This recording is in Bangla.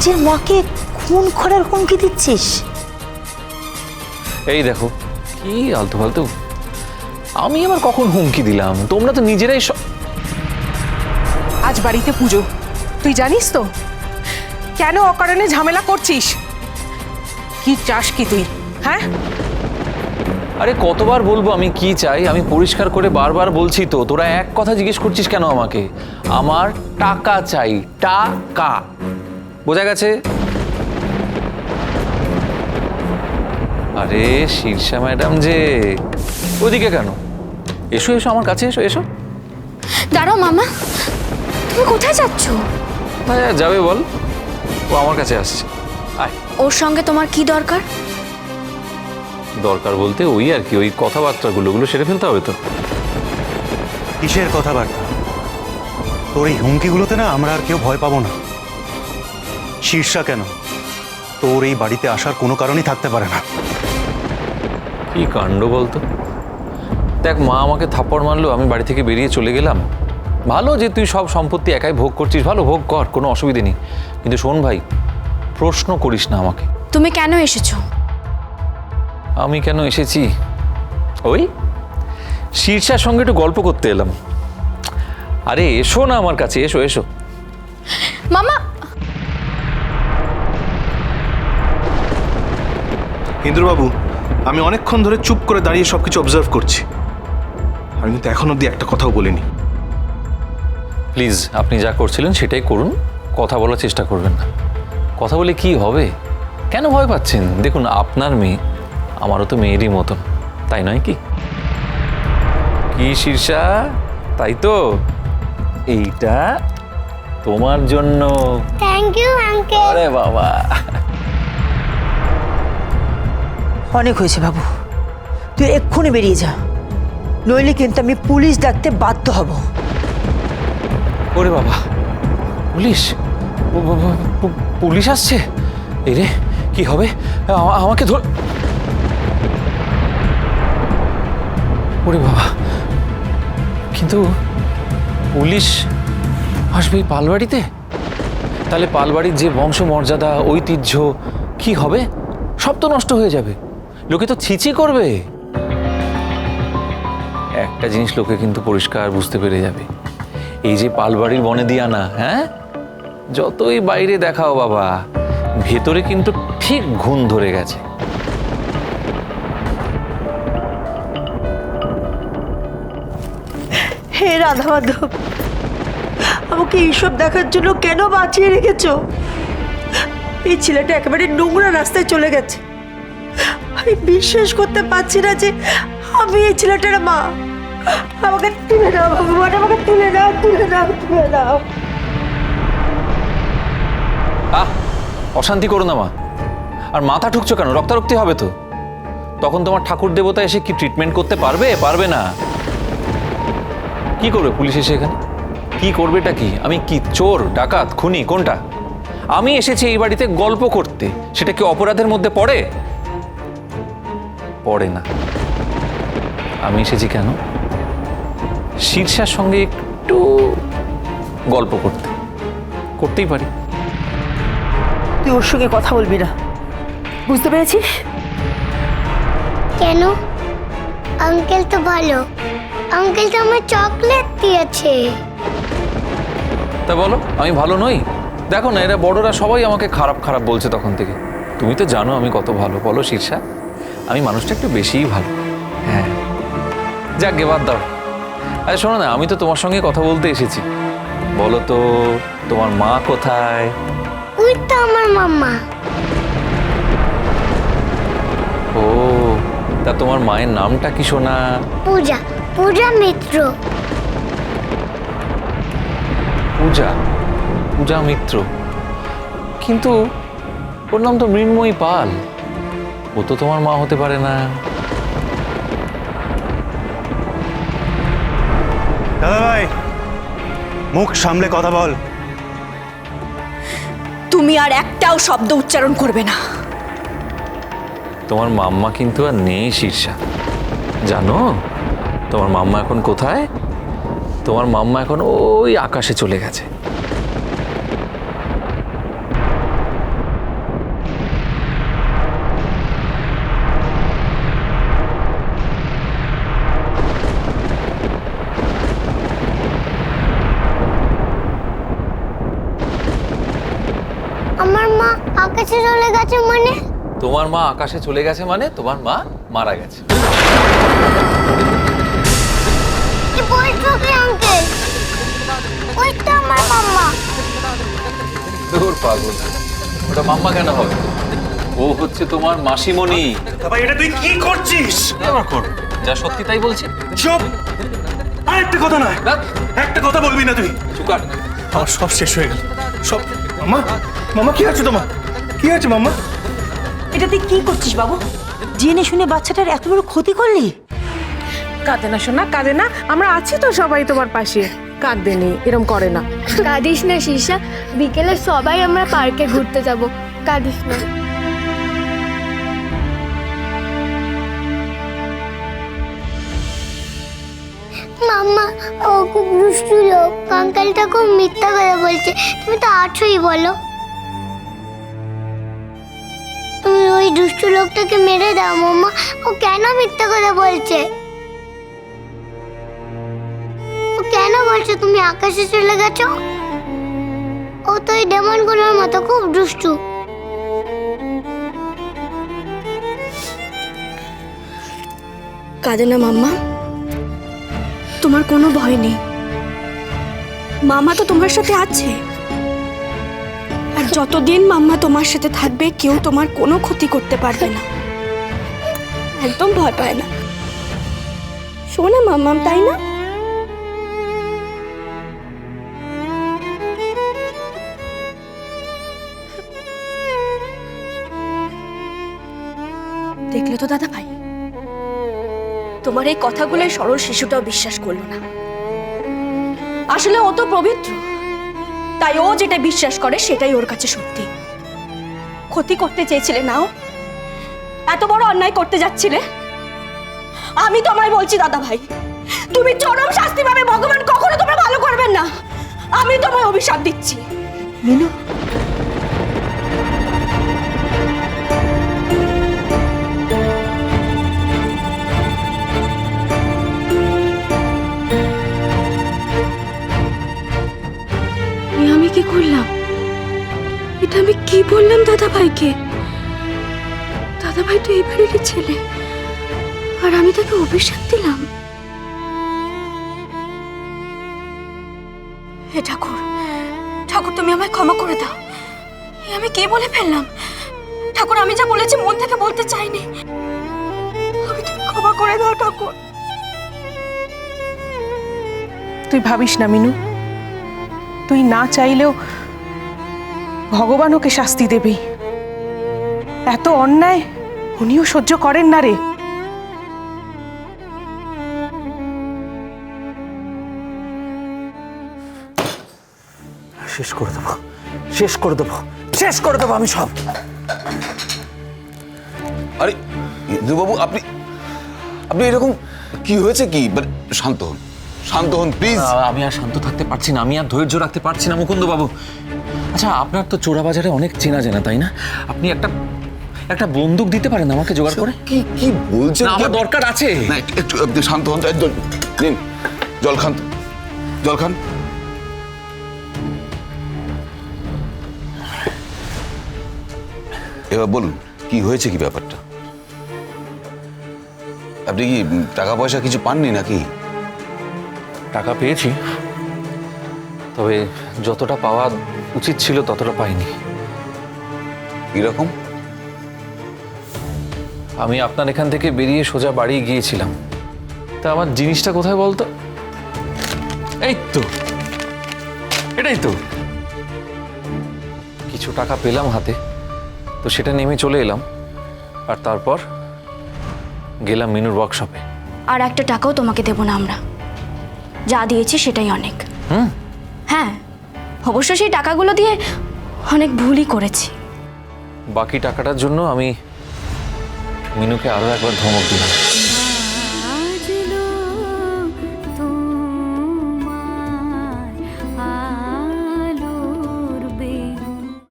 নিজের মাকে খুন করার হুমকি দিচ্ছিস? এই দেখো কি আলতু ফালতু, আমি আবার কখন হুমকি দিলাম? তোমরা তো নিজেরাই আজ বাড়িতে পুজো, তুই জানিস তো কেন অকারণে ঝামেলা করছিস? কি চাস কি তুই? হ্যাঁ, আরে কতবার বলবো আমি কি চাই? আমি পরিষ্কার করে বারবার বলছি তো, তোরা এক কথা জিজ্ঞেস করছিস কেন আমাকে? আমার টাকা চাই, টাকা। বোঝা গেছে? আরে শীর্ষা ম্যাডাম যে, ওদিকে কেন? এসো এসো আমার কাছে, এসো এসো। দাঁড়াও মামা, তুমি কোথায় যাচ্ছ? হ্যাঁ যাবে বল, ও আমার কাছে আসছে। আয়। ওর সঙ্গে তোমার কি দরকার? দরকার বলতে ওই আর কি, ওই কথাবার্তাগুলো সেরে ফেলতে হবে তো। কিসের কথাবার্তা? তোর এই হুমকিগুলোতে না আমরা আর কেউ ভয় পাবো না। শীর্ষা কেন, তোর এই বাড়িতে আসার কোনো কারণই থাকতে পারে না। কি কাণ্ড বলতো? দেখ, মা আমাকে থাপ্পড় মারলো, আমি বাড়ি থেকে বেরিয়ে চলে গেলাম। ভালো যে তুই সব সম্পত্তি একাই ভোগ করছিস, ভালো ভোগ কর, কোনো অসুবিধে নেই। কিন্তু শোন ভাই, প্রশ্ন করিস না আমাকে। তুমি কেন এসেছো? আমি কেন এসেছি? ওই শীর্ষার সঙ্গে একটু গল্প করতে এলাম। আরে এসো না আমার কাছে, এসো এসো। মামা, ইন্দ্রবাবু, আমি অনেকক্ষণ ধরে চুপ করে দাঁড়িয়ে সবকিছু অবজার্ভ করছি। আমি কিন্তু এখন অব্দি একটা কথাও বলিনি। প্লিজ আপনি যা করছিলেন সেটাই করুন, কথা বলার চেষ্টা করবেন না। কথা বলে কি হবে? কেন ভয় পাচ্ছেন? দেখুন, আপনার মেয়ে আমারও তো মেয়েরই মতন, তাই নয় কি? কি শীর্ষা, তাই তো? এইটা তোমার জন্য। Thank you uncle. আরে বাবা, অনেক হয়েছে বাবু, তুই এক্ষুনি বেরিয়ে যা, নইলে কিন্তু আমি পুলিশ ডাকতে বাধ্য হব। ওরে বাবা, পুলিশ? পুলিশ আসছে? এই রে, কি হবে? আমাকে ধর। ওরে বাবা, কিন্তু পুলিশ আসবে এই পালবাড়িতে? তাহলে পালবাড়ির যে বংশ মর্যাদা, ঐতিহ্য, কি হবে? সব তো নষ্ট হয়ে যাবে, লোকে তো ছিছি করবে। একটা জিনিস লোকে কিন্তু পরিষ্কার বুঝতে পেরে যাবে, এই যে পালবাড়ির বনেদিয়ানা, হ্যাঁ, যতই বাইরে দেখাও বাবা, ভেতরে কিন্তু ঠিক ঘুণ ধরে গেছে। হে রাধা মাধব, আমাকে এইসব দেখার জন্য কেন বাঁচিয়ে রেখেছো? এই ছেলেটা একেবারে নোংরা রাস্তায় চলে গেছে। আমি বিশ্বাস করতে পারছি না যে আমি এই ছেলেটার মা। আমাকে তুলে দাও ভগবান, আমাকে তুলে দাও, তুলে দাও, তুলে দাও। অশান্তি করো না মা, আর মাথা ঠুকছো কেন? রক্তারক্তি হবে তো। তখন তোমার ঠাকুর দেবতা এসে কি ট্রিটমেন্ট করতে পারবে? পারবে না। কি করবে পুলিশ এসে এখানে? কি করবেটা কি? আমি কি চোর, ডাকাত, খুনি, কোনটা? আমি এসেছি এই বাড়িতে গল্প করতে, সেটা কি অপরাধের মধ্যে পড়ে? পড়ে না। আমি এসেছি কেন? শীর্ষার সঙ্গে একটু গল্প করতে, করতেই পারি। তুই ওর সঙ্গে কথা বলবি না, বুঝতে পেরেছিস? কেন? আঙ্কেল তো ভালো, আঙ্কেল তো আমার চকলেট দিয়েছে। তা বলো আমি ভালো নই? দেখো না, এরা বড়রা সবাই আমাকে খারাপ খারাপ বলছে তখন থেকে। তুমি তো জানো আমি কত ভালো। বলো শীর্ষা, আমি মানুষটা একটু বেশিই ভালো। হ্যাঁ, যাক গে, বাদ দাও। আরে শোনো না, আমি তো তোমার সঙ্গে কথা বলতে এসেছি। বলো তো, তোমার মা কোথায়? ওই তো আমার মাম্মা। ও, তা তোমার মায়ের নামটা কি সোনা? পূজা, পূজা মিত্র। পূজা, পূজা মিত্র? কিন্তু ওর নাম তো মৃন্ময়ী পাল, ও তো তোমার মা হতে পারে না। দাদা ভাই, মুখ সামলে কথা বল। তুমি আর একটাও শব্দ উচ্চারণ করবে না। তোমার মাম্মা কিন্তু আর নেই শীর্ষা, জানো? তোমার মাম্মা এখন কোথায়? তোমার মাম্মা এখন ওই আকাশে চলে গেছে। আমার মা আকাশে চলে গেছে মানে? তোমার মা আকাশে চলে গেছে মানে তোমার মা মারা গেছে। কি বলছো কি আঙ্কেল? ওই তো আমার মাম্মা। দূর পাগল, ওটা মাম্মা কেন হবে? ও হচ্ছে তোমার মাসিমণি। বাবা এটা তুই কি করছিস? আবার কর, যা সত্যি তাই বলছি। চুপ! আর একটা কথা নয়, ধ্যাৎ, একটা কথা বলবি না তুই। চুকার। আমার সব শেষ হয়ে গেল সব। মামা, মামা কি আছে তোমার? কি আছে মামা? এটা তুই কি করছিস বাবু? জেনে শুনে বাচ্চাটার এত বড় ক্ষতি করলি? কাঁদে না সোনা, কাঁদে না, আমরা আছি তো সবাই তোমার পাশে। কাঁদতে নেই, এরম করে না। কাঁদিস না শীর্ষা, বিকেলে সবাই আমরা পার্কে ঘুরতে যাব। কাঁদিস না। মাম্মা, ও খুব দুষ্টু লোক। আঙ্কেলটা খুব মিথ্যা কথা বলছে। তুমি তো আছোই, বলো। তুমি ওই দুষ্টু লোকটাকে মেরে দাও মাম্মা। ও কেন মিথ্যা কথা বলছে? ও কেন বলছে তুমি আকাশে চলে গেছো? ও তো ওই ডেমনগুলোর মতো খুব দুষ্টু। কাঁদে না মাম্মা, তোমার কোনো ভয় নেই। মামা তো তোমার সাথে আছে, আর যতদিন মাম্মা তোমার সাথে থাকবে কেউ তোমার কোনো ক্ষতি করতে পারবে না। একদম ভয় পায় না, শোনা মাম্মাম, তাই না? দেখলে তো দাদা ভাই, তোমার এই কথাগুলো সরল শিশুটাও বিশ্বাস করলো না। আসলে ও তো পবিত্র, তাই ও যেটা বিশ্বাস করে সেটাই ওর কাছে সত্যি। ক্ষতি করতে চেয়েছিলে নাও, এত বড় অন্যায় করতে যাচ্ছিলে। আমি তোমায় বলছি দাদা ভাই, তুমি চরম শাস্তি পাবে। ভগবান কখনো তোমার ভালো করবেন না, আমি তোমায় অভিশাপ দিচ্ছি। মিনু, আমি কি করলাম? এটা আমি কি বললাম দাদা ভাইকে? দাদা ভাই তো এই বাড়িরই ছেলে, আর আমি তাকে অভিশাপ দিলাম। হে ঠাকুর, ঠাকুর তুমি আমায় ক্ষমা করে দাও। আমি কি বলে ফেললাম? ঠাকুর, আমি যা বলেছি মন থেকে বলতে চাইনি। আমি তুমি ক্ষমা করে দাও ঠাকুর। তুই ভাবিস না মিনু, তুই না চাইলেও ভগবান ওকে শাস্তি দেবেই। এত অন্যায় উনিও সহ্য করেন না রে। শেষ করে দেবো, শেষ করে দেবো, শেষ করে দেবো আমি সব। আরে ইন্দুবাবু, আপনি আপনি এরকম কি হয়েছে কি? মানে শান্ত হন, শান্ত হন প্লিজ। আমি আর শান্ত থাকতে পারছি না, আমি আর ধৈর্য রাখতে পারছি না মুকুন্দ বাবু। আচ্ছা, আপনার তো চোরা বাজারে অনেক চেনা জানা, তাই না? আপনি একটা বন্দুক দিতে পারেন আমাকে জোগাড় করে? কি কি বলছেন? না, আমার দরকার আছে। না, একটু একটু শান্ত হন। নিন জল খান, জল খান। এবার বলুন কি হয়েছে, কি ব্যাপারটা? আপনি কি টাকা পয়সা কিছু পাননি নাকি? টাকা পেয়েছি, তবে যতটা পাওয়া উচিত ছিল ততটা পাইনি। কিরকম? আমি আপনার এখান থেকে বেরিয়ে সোজা বাড়ি গিয়েছিলাম, তা আমার জিনিসটা কোথায় বলতো? এই তো, এটাই তো। কিছু টাকা পেলাম হাতে, তো সেটা নেমে চলে এলাম, আর তারপর গেলাম মিনুর ওয়ার্কশপে। আর একটা টাকাও তোমাকে দেব না আমরা, যা দিয়েছি সেটাই অনেক। হ্যাঁ, অবশ্য সেই টাকাগুলো দিয়ে অনেক ভুলই করেছি। বাকি টাকাটার জন্য আমি মিনুকে আরো একবার ধমক দিলাম।